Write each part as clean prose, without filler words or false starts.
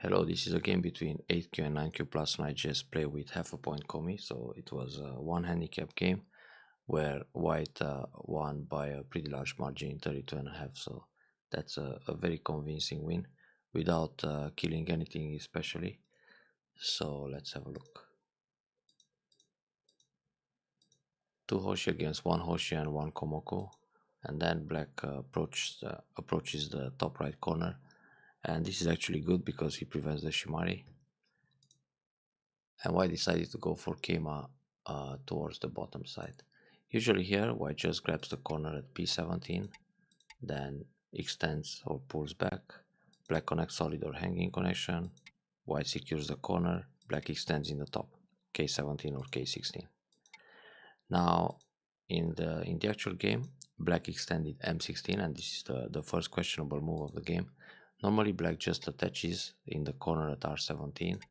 Hello, this is a game between 8Q and 9Q plus an IGS play with half a point commi, so it was a one handicap game where white won by a pretty large margin, 32.5, so that's a very convincing win without killing anything especially. So let's have a look. Two Hoshi against one Hoshi and one Komoko, and then black approaches the top right corner, and this is actually good because he prevents the Shimari. And white decided to go for Keima towards the bottom side. Usually here white just grabs the corner at p17, then extends or pulls back, black connects solid or hanging connection, white secures the corner, black extends in the top, k17 or k16. Now in the actual game, black extended m16, and this is the first questionable move of the game. Normally black just attaches in the corner at r17,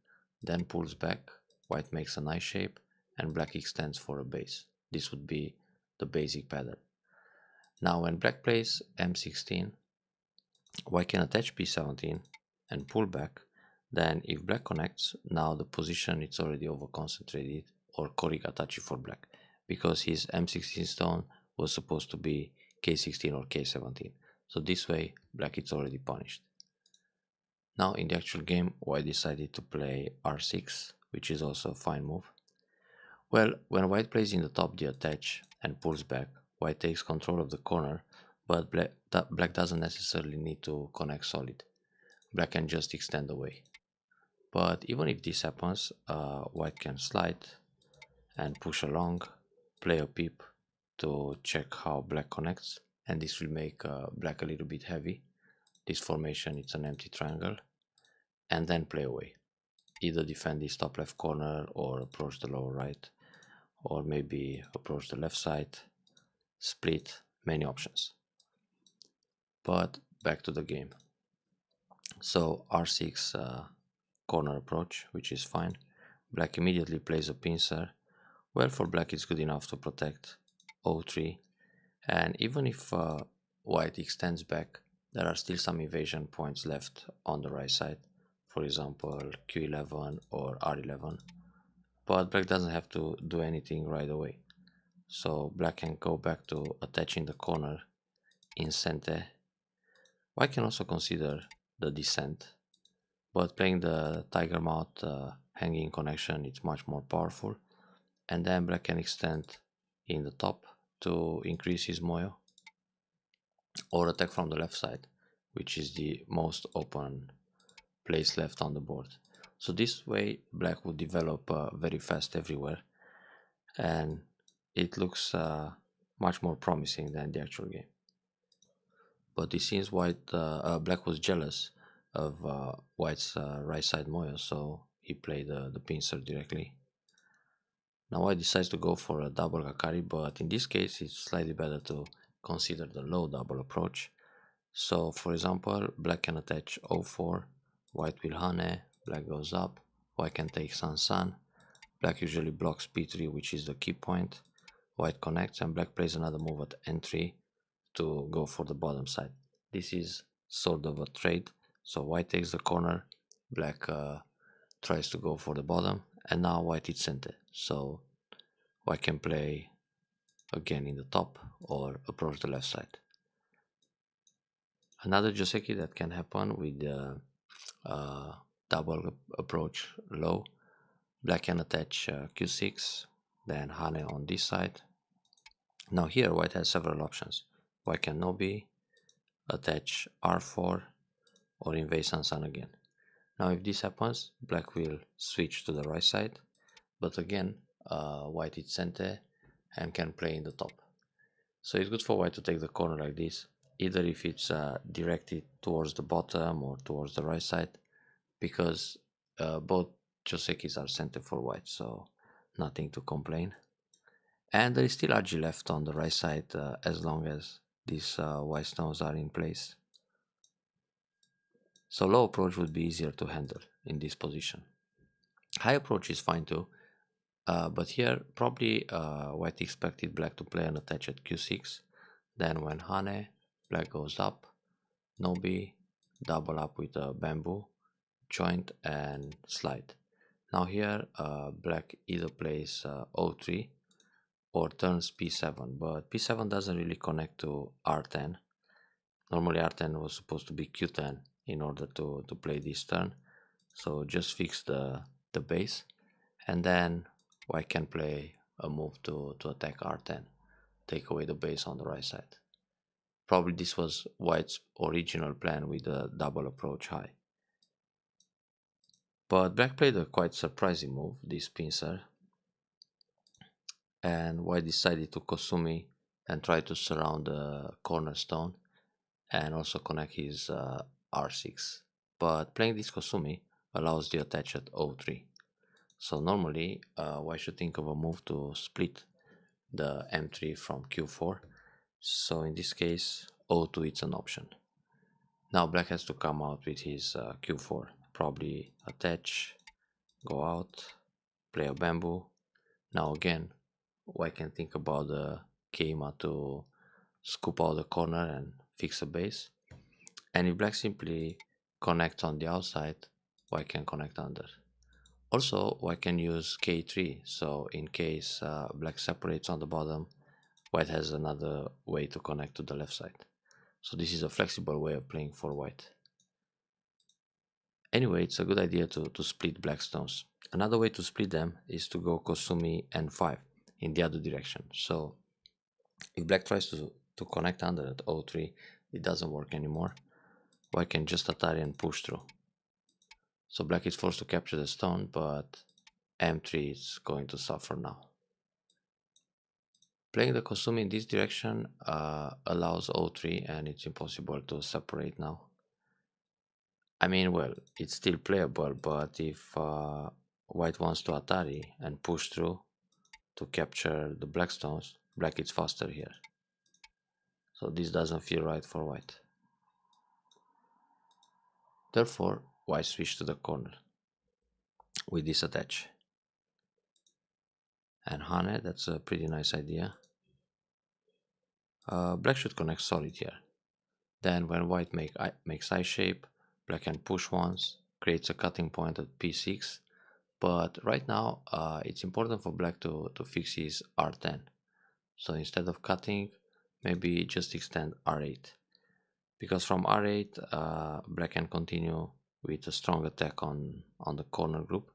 then pulls back, white makes a nice shape, and black extends for a base. This would be the basic pattern. Now when black plays m16, white can attach p17 and pull back. Then if black connects, now the position is already over concentrated or korigatachi for black, because his m16 stone was supposed to be k16 or k17. So this way black is already punished. Now in the actual game, white decided to play r6, which is also a fine move. Well, when white plays in the top the attach and pulls back, white takes control of the corner, but black doesn't necessarily need to connect solid. Black can just extend away. But even if this happens, white can slide and push along, play a peep to check how black connects, and this will make black a little bit heavy. This formation, it's an empty triangle, and then play away. Either defend this top left corner or approach the lower right, or maybe approach the left side, split, many options. But back to the game. So r6 corner approach, which is fine. Black immediately plays a pincer. Well, for black it's good enough to protect o3, and even if white extends back, there are still some evasion points left on the right side, for example q11 or r11, but black doesn't have to do anything right away. So black can go back to attaching the corner in cente. White can also consider the descent, but playing the tiger mouth hanging connection, it's much more powerful, and then black can extend in the top to increase his moyo, or attack from the left side, which is the most open place left on the board. So this way black would develop very fast everywhere, and it looks much more promising than the actual game. But it seems black was jealous of white's right side moyo, so he played the pincer directly. Now white decides to go for a double kakari, but in this case it's slightly better to consider the low double approach. So for example, black can attach o4, white will hane, black goes up, white can take san, black usually blocks p3, which is the key point, white connects, and black plays another move at n3 to go for the bottom side. This is sort of a trade, so white takes the corner, black tries to go for the bottom, and now white is center, so white can play again in the top or approach the left side. Another joseki that can happen with the double approach low, black can attach q6, then hane on this side. Now here white has several options. White can nobi, attach r4, or invade san again. Now if this happens, black will switch to the right side, but again white is center and can play in the top. So it's good for white to take the corner like this, either if it's directed towards the bottom or towards the right side, because both josekis are center for white, so nothing to complain. And there is still RG left on the right side as long as these white stones are in place. So low approach would be easier to handle in this position. High approach is fine too, but here probably white expected black to play an attach at q6, then when hane, black goes up, nobi, double up with a bamboo, joint and slide. Now here black either plays O3 or turns p7, but p7 doesn't really connect to r10. Normally r10 was supposed to be q10 in order to play this turn, so just fix the base, and then white can play a move to attack r10, take away the base on the right side. Probably this was white's original plan with a double approach high. But black played a quite surprising move, this pincer, and white decided to Kosumi and try to surround the cornerstone and also connect his r6. But playing this Kosumi allows the attach at o3. So normally white should think of a move to split the m3 from q4. So in this case o2 is an option. Now black has to come out with his q4, probably attach, go out, play a bamboo. Now again, white can think about the Keima to scoop out the corner and fix a base. And if black simply connects on the outside, white can connect under. Also, white can use k3, so in case black separates on the bottom, white has another way to connect to the left side. So this is a flexible way of playing for white. Anyway, it's a good idea to split black stones. Another way to split them is to go Kosumi n5 in the other direction. So if black tries to connect under at o3, it doesn't work anymore. White can just Atari and push through. So black is forced to capture the stone, but m3 is going to suffer now. Playing the Kosumi in this direction allows o3, and it's impossible to separate now. I mean, well, it's still playable, but if white wants to Atari and push through to capture the black stones, black is faster here. So this doesn't feel right for white. Therefore, white switch to the corner with this attach. And Hane, that's a pretty nice idea. Black should connect solid here. Then when white makes I shape, black can push once, creates a cutting point at p6. But right now, it's important for black to fix his r10. So instead of cutting, maybe just extend r8. Because from r8, black can continue with a strong attack on the corner group.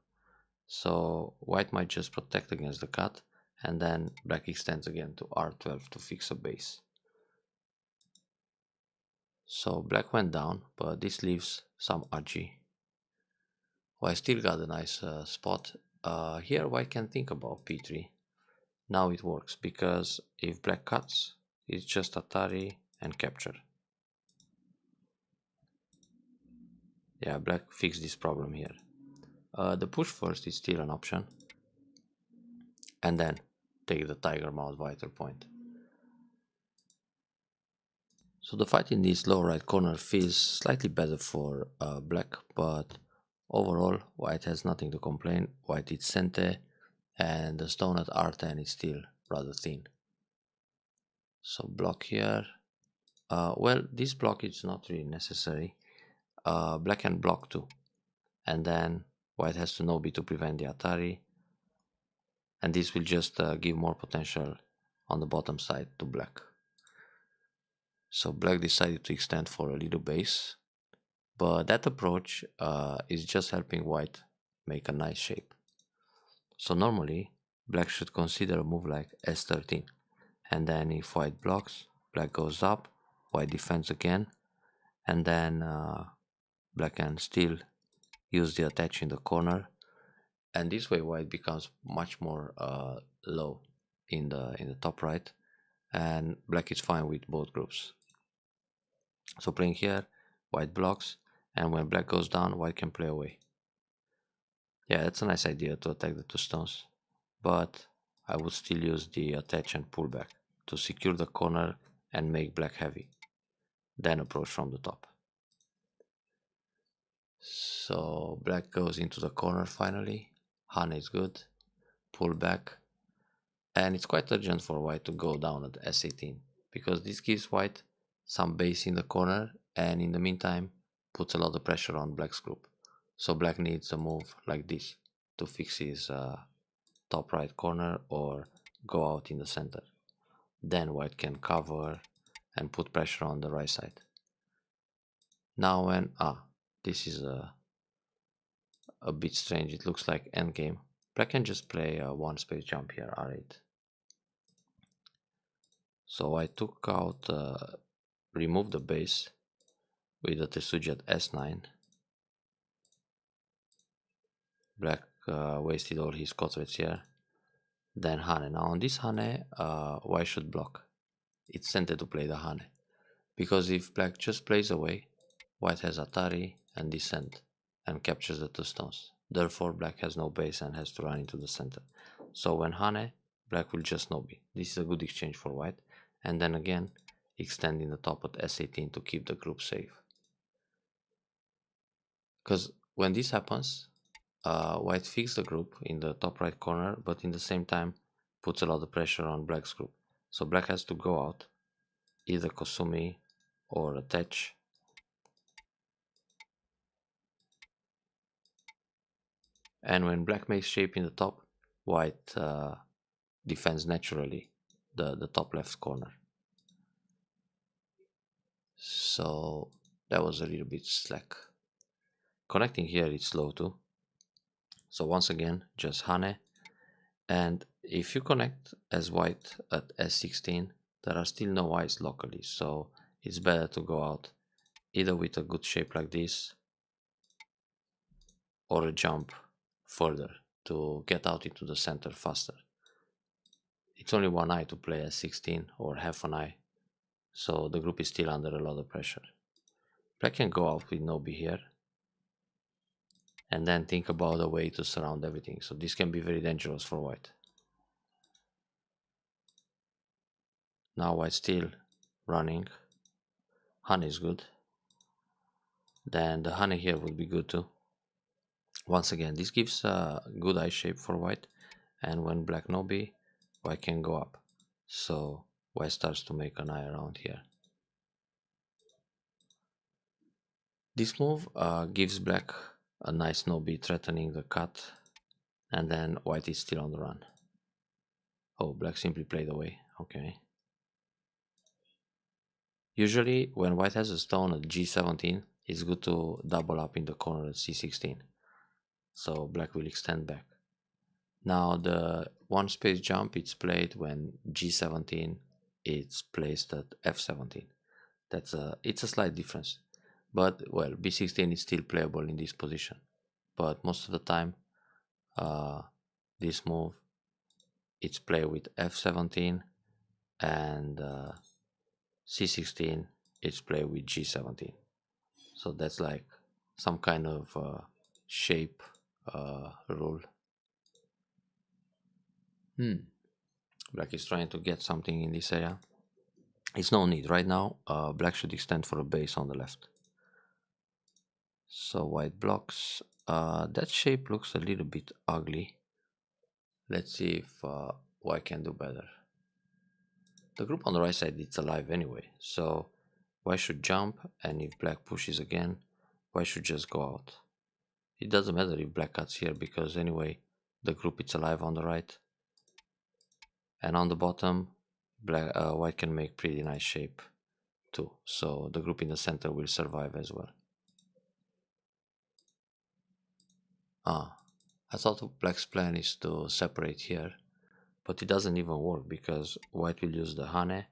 So white might just protect against the cut, and then black extends again to r12 to fix a base. So black went down, but this leaves some RG. White still got a nice spot. Here white can think about p3. Now it works, because if black cuts, it's just Atari and capture. Yeah, black fixed this problem here. The push first is still an option, and then take the tiger mouth vital point. So the fight in this lower right corner feels slightly better for black, but overall white has nothing to complain. White is cente, and the stone at r10 is still rather thin. So block here. Well, this block is not really necessary. Black can block too, and then white has to no-bid to prevent the Atari, and this will just give more potential on the bottom side to black. So black decided to extend for a little base, but that approach is just helping white make a nice shape. So normally black should consider a move like s13, and then if white blocks, black goes up, white defends again, and then black can still use the attach in the corner, and this way white becomes much more low in the top right, and black is fine with both groups. So playing here, white blocks, and when black goes down, white can play away. Yeah, that's a nice idea to attack the two stones, but I would still use the attach and pull back to secure the corner and make black heavy, then approach from the top. So black goes into the corner finally, Hane is good, pull back, and it's quite urgent for white to go down at s18, because this gives white some base in the corner, and in the meantime puts a lot of pressure on black's group. So black needs a move like this to fix his top right corner or go out in the center. Then white can cover and put pressure on the right side. Now when this is a bit strange, it looks like endgame. Black can just play a one space jump here, R8. So I took out, remove the base with the Tesuji at S9. Black wasted all his quadrats here. Then Hane. Now on this Hane, white should block. It's tempted to play the Hane. Because if black just plays away, white has Atari and descent and captures the two stones. Therefore black has no base and has to run into the center. So when Hane, black will just no B. This is a good exchange for white. And then again, extending the top at S18 to keep the group safe. Because when this happens, white fixes the group in the top right corner, but in the same time puts a lot of pressure on black's group. So black has to go out, either Kosumi or attach. And when black makes shape in the top, white defends naturally the top left corner. So that was a little bit slack. Connecting here it's slow too. So once again, just Hane. And if you connect as white at S16, there are still no eyes locally. So it's better to go out either with a good shape like this or a jump further to get out into the center faster. It's only one eye to play S16 or half an eye, so the group is still under a lot of pressure. Black can go out with no B here and then think about a way to surround everything. So this can be very dangerous for white. Now white still running. Hane is good. Then the Hane here would be good too. Once again, this gives a good eye shape for white, and when black no B, white can go up. So white starts to make an eye around here. This move gives black a nice no B threatening the cut, and then white is still on the run. Oh, black simply played away. Okay. Usually when white has a stone at G17, it's good to double up in the corner at C16. So black will extend back. Now the one space jump it's played when G17 it's placed at F17. It's a slight difference. But well, B16 is still playable in this position. But most of the time this move it's played with F17 and C16 it's played with G17. So that's like some kind of shape rule. Black is trying to get something in this area. It's no need right now. Black should extend for a base on the left. So white blocks. That shape looks a little bit ugly. Let's see if white can do better. The group on the right side is alive anyway, so white should jump, and if black pushes again, white should just go out. It doesn't matter if black cuts here because anyway the group is alive on the right, and on the bottom white can make pretty nice shape too, so the group in the center will survive as well. I thought black's plan is to separate here, but it doesn't even work because white will use the Hane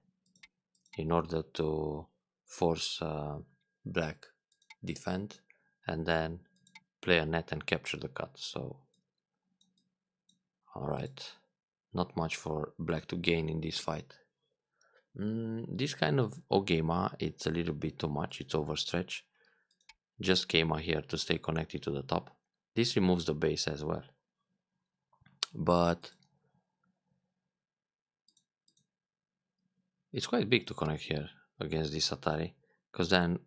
in order to force black defend and then play a net and capture the cut. So alright, not much for black to gain in this fight. This kind of Ogema, it's a little bit too much, it's overstretched. Just Kema here to stay connected to the top. This removes the base as well. But it's quite big to connect here against this Atari, because then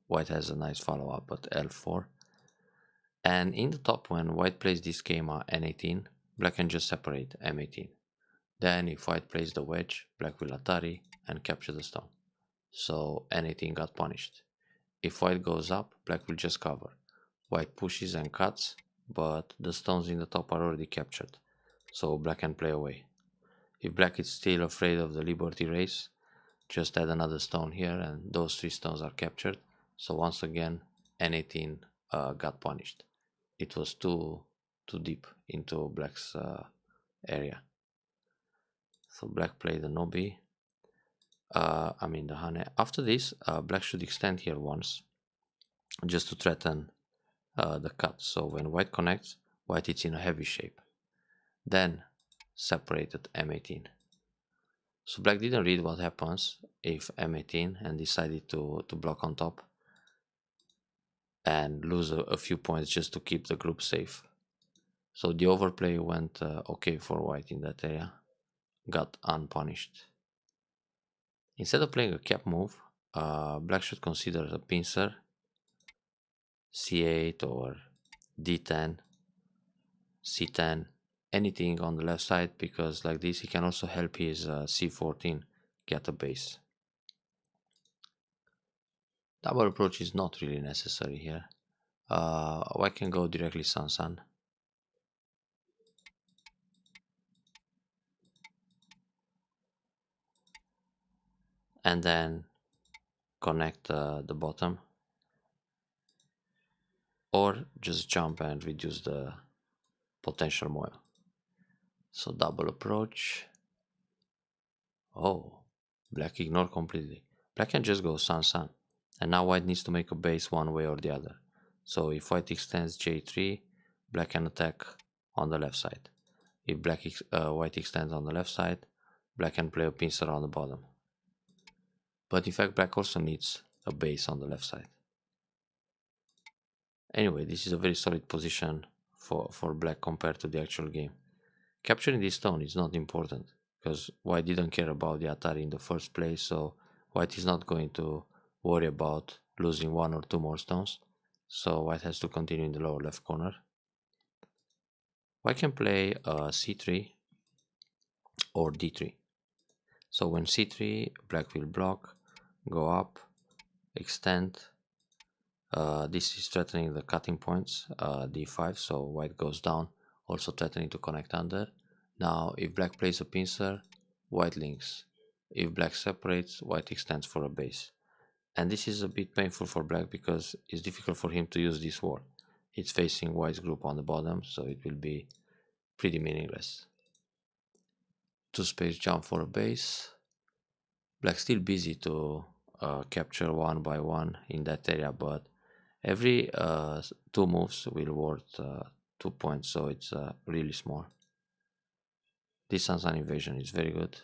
white has a nice follow-up at L4. And in the top, when white plays this Kema N18, black can just separate M18. Then if white plays the wedge, black will Atari and capture the stone. So N18 got punished. If white goes up, black will just cover. white pushes and cuts, but the stones in the top are already captured, so black can play away. If black is still afraid of the liberty race, just add another stone here and those 3 stones are captured. So once again n18 got punished. It was too deep into black's area. So black played the nobi, the hane. After this, black should extend here once, just to threaten the cut. So when white connects, white is in a heavy shape. Then separated m18. So black didn't read what happens if m18 and decided to block on top and lose a few points just to keep the group safe. So the overplay went okay for white in that area, got unpunished. Instead of playing a cap move, black should consider a pincer, c8 or d10, c10, anything on the left side, because like this he can also help his c14 get a base. Double approach is not really necessary here. White can go directly San, and then connect the bottom, or just jump and reduce the potential moil. So double approach. Oh, black ignored completely. Black can just go San, and now white needs to make a base one way or the other. So if white extends j3, black can attack on the left side. If white extends on the left side, black can play a pincer on the bottom. But in fact, black also needs a base on the left side. Anyway, this is a very solid position for black compared to the actual game. Capturing this stone is not important, because white didn't care about the Atari in the first place, so white is not going to worry about losing 1 or 2 more stones. So white has to continue in the lower left corner. White can play c3 or d3. So when c3, black will block, go up, extend. This is threatening the cutting points, d5, so white goes down, also threatening to connect under. Now if black plays a pincer, white links. If black separates, white extends for a base. And this is a bit painful for black because it's difficult for him to use this wall. It's facing white's group on the bottom, so it will be pretty meaningless. 2 space jump for a base. Black still busy to capture 1 by 1 in that area, but every 2 moves will worth 2 points, so it's really small. This Sansan invasion is very good.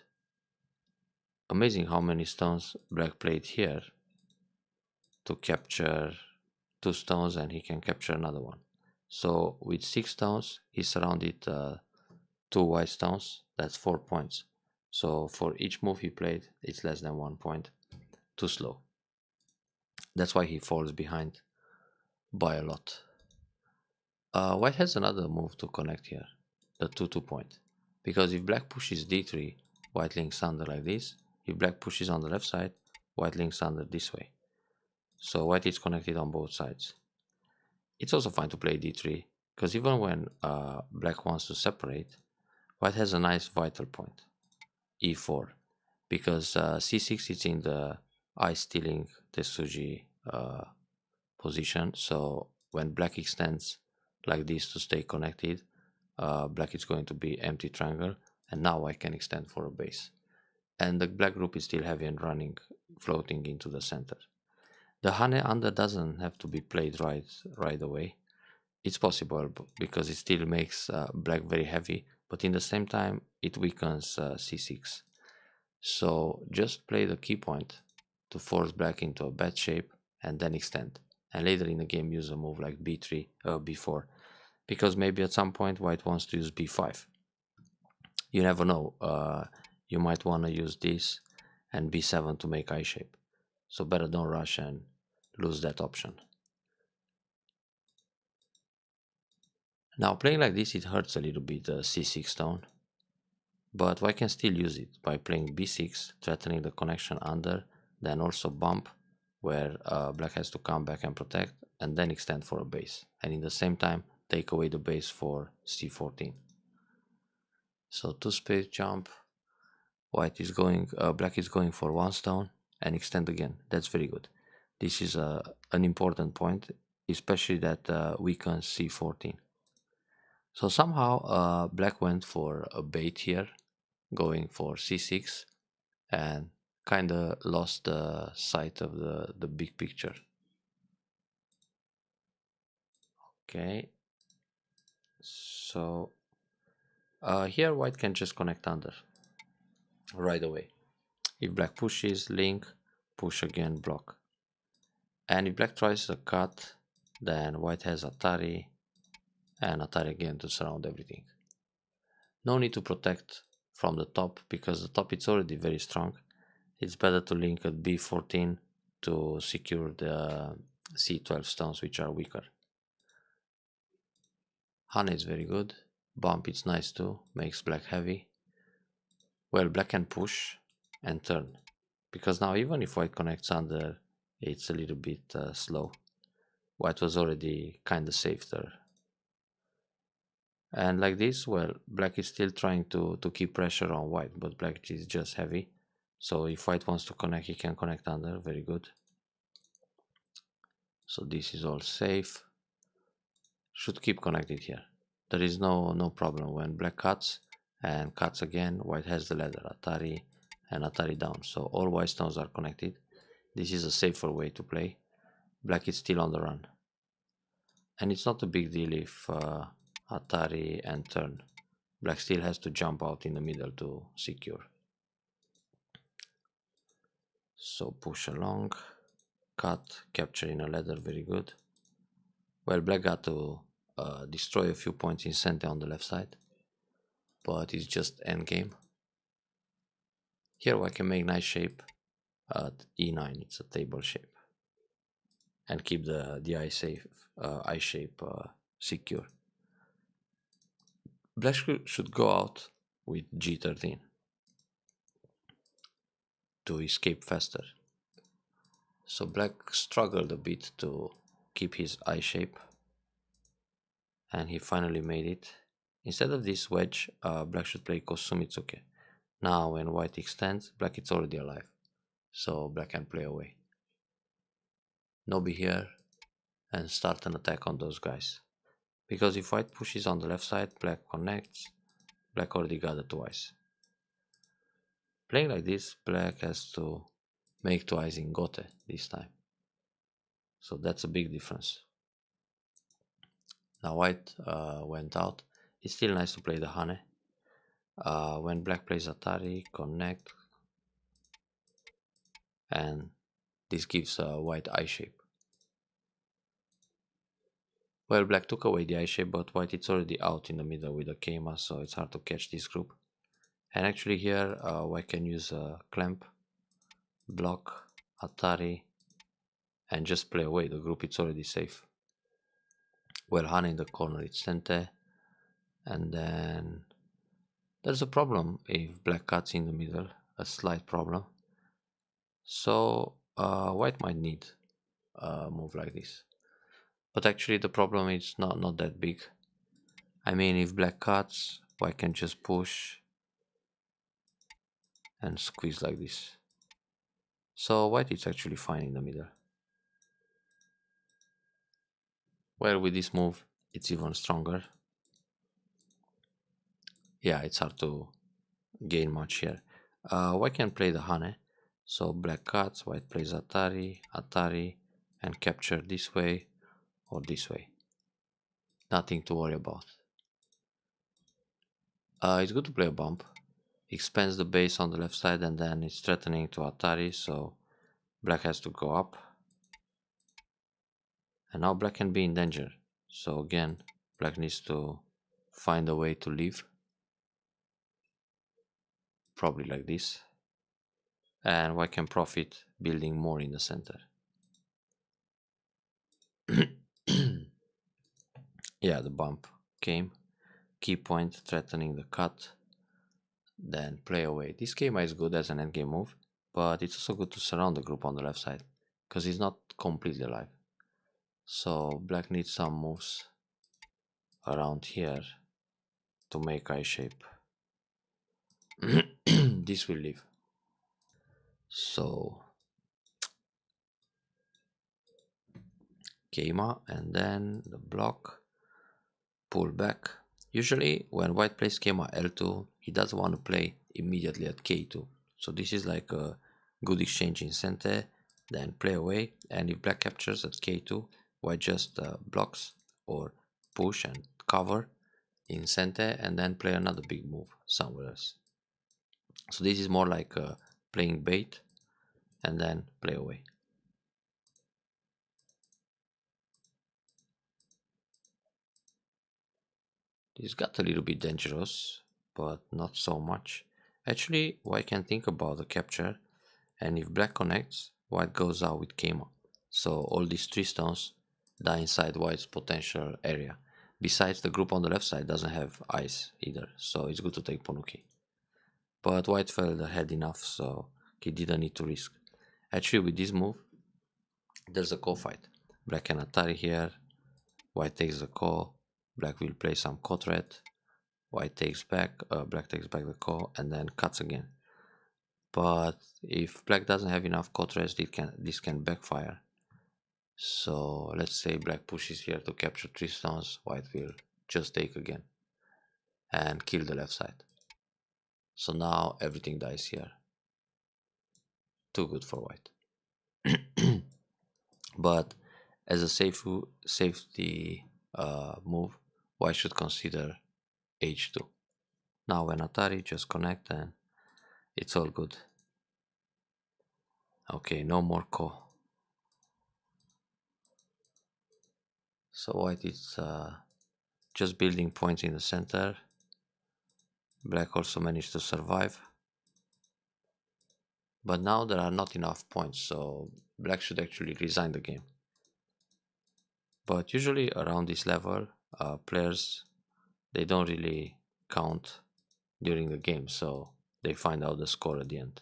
Amazing how many stones black played here to capture 2 stones, and he can capture another one. So with 6 stones, he surrounded 2 white stones. That's 4 points. So for each move he played, it's less than 1 point. Too slow. That's why he falls behind by a lot. White has another move to connect here, the 2-2 point. Because if black pushes d3, white links under like this. If black pushes on the left side, white links under this way. So white is connected on both sides. It's also fine to play d3, because even when black wants to separate, white has a nice vital point, e4, because c6 is in the eye-stealing Tetsuji position. So when black extends like this to stay connected, black is going to be empty triangle, and now I can extend for a base. And the black group is still heavy and running, floating into the center. The hane under doesn't have to be played right away. It's possible because it still makes black very heavy, but in the same time it weakens c6. So just play the key point to force black into a bad shape and then extend. And later in the game use a move like b3 or b4, because maybe at some point white wants to use b5. You never know. You might want to use this and b7 to make I shape. So better don't rush and lose that option. Now playing like this, it hurts a little bit the c6 stone, but white can still use it by playing b6, threatening the connection under, then also bump, where black has to come back and protect, and then extend for a base, and in the same time take away the base for c14. So 2 space jump, black is going for 1 stone and extend again. That's very good. This is an important point, especially that weakens c14. So somehow black went for a bait here, going for c6, and kinda lost the sight of the big picture. Okay, so here white can just connect under right away. If black pushes, link, push again, block. And if black tries a cut, then white has Atari and Atari again to surround everything. No need to protect from the top because the top is already very strong. It's better to link at b14 to secure the c12 stones, which are weaker. Honey is very good. Bump is nice too, makes black heavy. Well, black can push and turn, because now even if white connects under, it's a little bit slow. White was already kinda safe there. And like this, well, black is still trying to keep pressure on white, but black is just heavy. So if white wants to connect, he can connect under, very good. So this is all safe. Should keep connected here. There is no problem. When black cuts and cuts again, white has the ladder, Atari and Atari down. So all white stones are connected. This is a safer way to play. Black is still on the run. And it's not a big deal if Atari and turn. Black still has to jump out in the middle to secure. So push along, cut, capture in a ladder, very good. Well, black got to destroy a few points in center on the left side, but it's just endgame. Here I can make nice shape at e9, it's a table shape, and keep the I shape secure. Black should go out with g13 to escape faster. So black struggled a bit to keep his I shape, and he finally made it. Instead of this wedge, black should play Kosumitsuke. Now when white extends, black is already alive, so black can play away. Nobi here and start an attack on those guys. Because if white pushes on the left side, black connects, black already got it twice. Playing like this, black has to make twice in Gote this time. So that's a big difference. Now white went out. It's still nice to play the Hane. When black plays Atari, connect, and this gives a white I shape. Well, black took away the I shape, but white is already out in the middle with a Keima, so it's hard to catch this group. And actually here, white can use a clamp, block, Atari, and just play away. The group is already safe. Well, Hane in the corner, it's Sente, and then there's a problem if black cuts in the middle, a slight problem. So white might need a move like this. But actually the problem is not that big. I mean, if black cuts, white can just push and squeeze like this. So white is actually fine in the middle. Well, with this move, it's even stronger. Yeah, it's hard to gain much here. White can play the Hane. So black cuts, white plays Atari, Atari, and capture this way or this way. Nothing to worry about. It's good to play a bump. Expands the base on the left side and then it's threatening to Atari, so black has to go up. And now black can be in danger. So again, black needs to find a way to leave. Probably like this. And white can profit building more in the center. Yeah, the bump came. Key point threatening the cut. Then play away. This game is good as an endgame move, but it's also good to surround the group on the left side, because he's not completely alive. So black needs some moves around here to make eye shape. This will leave. So Kema and then the block, pull back. Usually when white plays Kema L2, he doesn't want to play immediately at K2. So this is like a good exchange in center, then play away, and if black captures at K2, white just blocks or push and cover in center and then play another big move somewhere else. So this is more like playing bait and then play away. This got a little bit dangerous, but not so much. Actually, white can think about the capture, and if black connects, white goes out with Kema. So all these 3 stones die inside white's potential area. Besides, the group on the left side doesn't have ice either, so it's good to take Ponuki. But white felt ahead enough, so he didn't need to risk. Actually, with this move, there's a co fight. Black can Atari here, white takes the co, black will play some co threat, white takes back, black takes back the co, and then cuts again. But if black doesn't have enough co threats, this can backfire. So let's say black pushes here to capture 3 stones, white will just take again and kill the left side. So now everything dies here. Too good for white. But as a safety move, white should consider h2. Now when Atari, just connect and it's all good. Okay, no more co. So white is just building points in the center. Black also managed to survive. But now there are not enough points, so black should actually resign the game. But usually around this level, players, they don't really count during the game, so they find out the score at the end.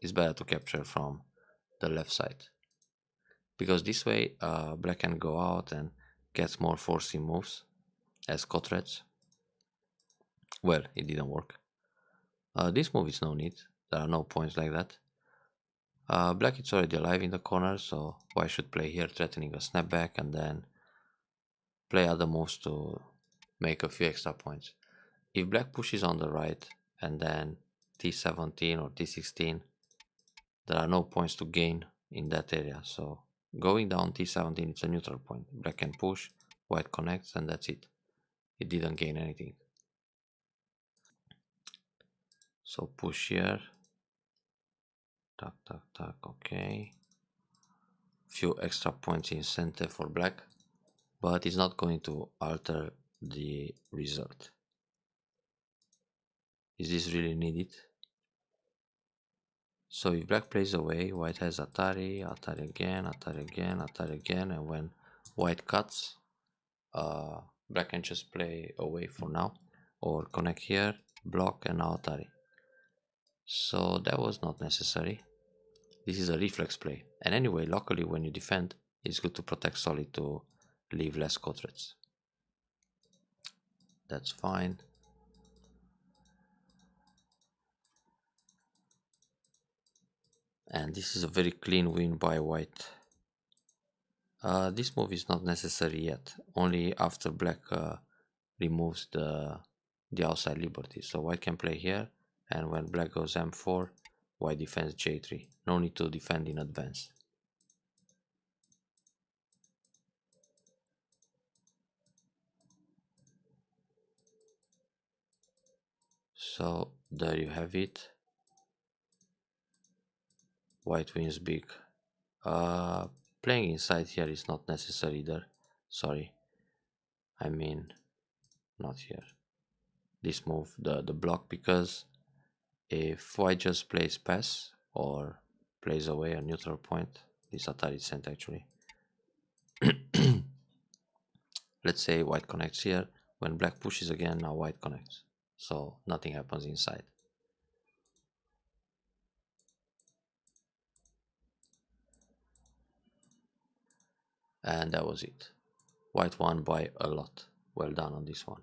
It's better to capture from the left side, because this way black can go out and gets more forcing moves as co-threats. Well, it didn't work. This move is no need, there are no points like that. Black is already alive in the corner, so white should play here, threatening a snapback, and then play other moves to make a few extra points. If black pushes on the right and then t17 or t16, there are no points to gain in that area, so going down t17 is a neutral point. Black can push, white connects, and that's it. It didn't gain anything. So push here. Tuck, tuck, tuck, okay. Few extra points in center for black, but it's not going to alter the result. Is this really needed? So if black plays away, white has Atari, Atari again, Atari again, Atari again, and when white cuts, black can just play away for now, or connect here, block, and now Atari. So that was not necessary. This is a reflex play. And anyway, luckily when you defend, it's good to protect solid to leave less co-threats. That's fine. And this is a very clean win by white. This move is not necessary yet, only after black removes the outside liberty. So white can play here, and when black goes m4, white defends j3. No need to defend in advance. So there you have it. White wins big. Playing inside here is not necessary either. Sorry. I mean, not here. This move, the block, because if white just plays pass or plays away a neutral point, this Atari is sent actually. Let's say white connects here. When black pushes again, now white connects. So nothing happens inside. And that was it. White won by a lot. Well done on this one.